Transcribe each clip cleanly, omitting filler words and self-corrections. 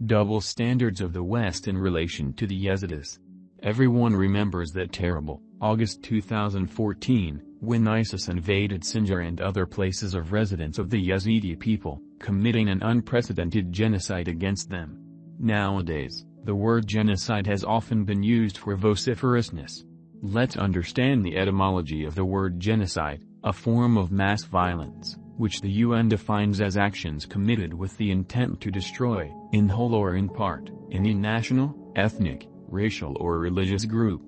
Double standards of the West in relation to the Yezidis. Everyone remembers that terrible, August 2014, when ISIS invaded Sinjar and other places of residence of the Yazidi people, committing an unprecedented genocide against them. Nowadays, the word genocide has often been used for vociferousness. Let's understand the etymology of the word genocide, a form of mass violence, which the UN defines as actions committed with the intent to destroy, in whole or in part, any national, ethnic, racial or religious group.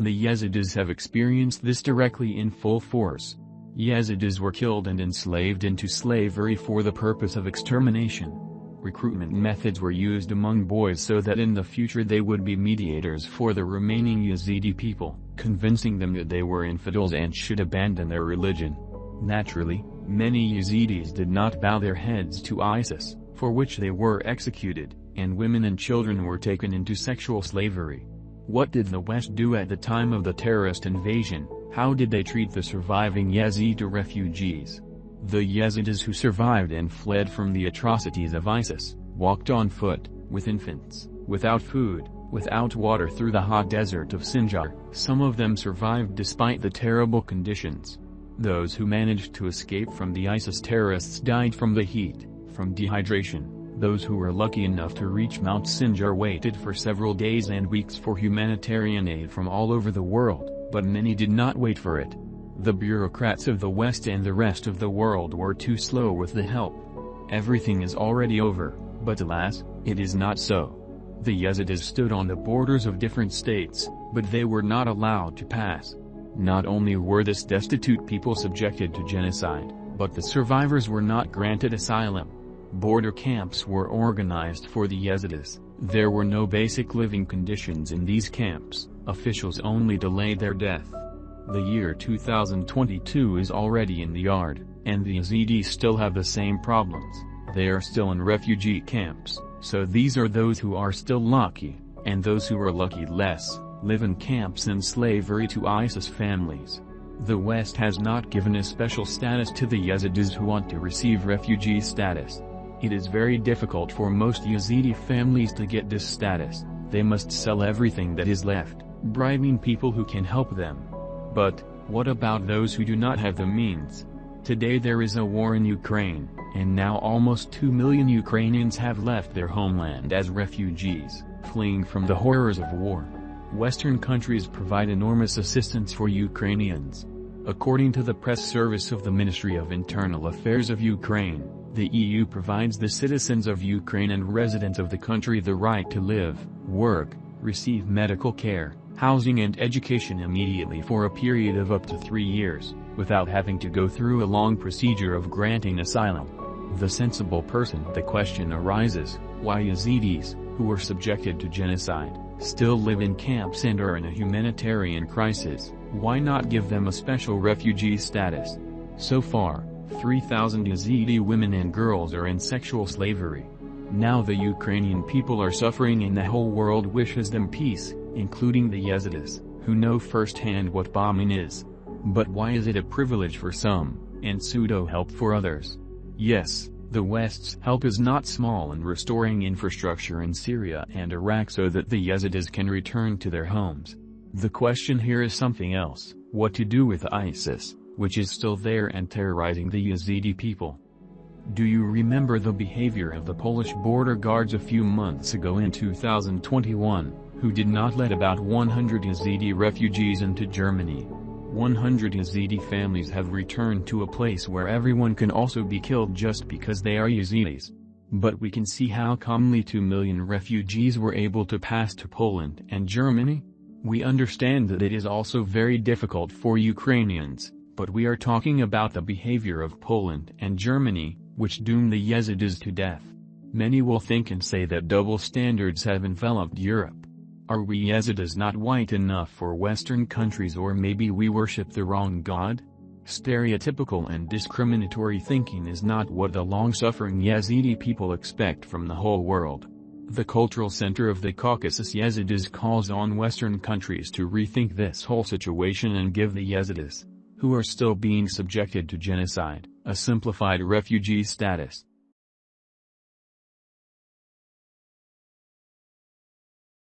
The Yezidis have experienced this directly in full force. Yezidis were killed and enslaved into slavery for the purpose of extermination. Recruitment methods were used among boys so that in the future they would be mediators for the remaining Yazidi people, convincing them that they were infidels and should abandon their religion. Naturally, many Yazidis did not bow their heads to ISIS, for which they were executed, and women and children were taken into sexual slavery. What did the West do at the time of the terrorist invasion? How did they treat the surviving Yazidi refugees? The Yezidis who survived and fled from the atrocities of ISIS, walked on foot, with infants, without food, without water through the hot desert of Sinjar. Some of them survived despite the terrible conditions. Those who managed to escape from the ISIS terrorists died from the heat, from dehydration. Those who were lucky enough to reach Mount Sinjar waited for several days and weeks for humanitarian aid from all over the world, but many did not wait for it. The bureaucrats of the West and the rest of the world were too slow with the help. Everything is already over, but alas, it is not so. The Yezidis stood on the borders of different states, but they were not allowed to pass. Not only were this destitute people subjected to genocide, but the survivors were not granted asylum. Border camps were organized for the Yezidis. There were no basic living conditions in these camps. Officials only delayed their death. The year 2022 is already in the yard, and the Yezidis still have the same problems. They are still in refugee camps, so these are those who are still lucky, and those who are lucky less, live in camps in slavery to ISIS families. The West has not given a special status to the Yezidis who want to receive refugee status. It is very difficult for most Yazidi families to get this status. They must sell everything that is left, bribing people who can help them. But, what about those who do not have the means? Today there is a war in Ukraine, and now almost 2 million Ukrainians have left their homeland as refugees, fleeing from the horrors of war. Western countries provide enormous assistance for Ukrainians. According to the press service of the Ministry of Internal Affairs of Ukraine, the EU provides the citizens of Ukraine and residents of the country the right to live, work, receive medical care, housing and education immediately for a period of up to 3 years, without having to go through a long procedure of granting asylum. The sensible person, the question arises, why Yazidis, who were subjected to genocide, still live in camps and are in a humanitarian crisis? Why not give them a special refugee status? So far, 3,000 Yazidi women and girls are in sexual slavery. Now the Ukrainian people are suffering and the whole world wishes them peace, including the Yezidis, who know firsthand what bombing is. But why is it a privilege for some, and pseudo-help for others? Yes, the West's help is not small in restoring infrastructure in Syria and Iraq so that the Yezidis can return to their homes. The question here is something else: what to do with ISIS, which is still there and terrorizing the Yazidi people. Do you remember the behavior of the Polish border guards a few months ago in 2021, who did not let about 100 Yazidi refugees into Germany? 100 Yazidi families have returned to a place where everyone can also be killed just because they are Yazidis. But we can see how calmly 2 million refugees were able to pass to Poland and Germany. We understand that it is also very difficult for Ukrainians, but we are talking about the behavior of Poland and Germany, which doomed the Yezidis to death. Many will think and say that double standards have enveloped Europe. Are we Yezidis not white enough for Western countries, or maybe we worship the wrong God? Stereotypical and discriminatory thinking is not what the long-suffering Yazidi people expect from the whole world. The cultural center of the Caucasus Yezidis calls on Western countries to rethink this whole situation and give the Yezidis, who are still being subjected to genocide, a simplified refugee status.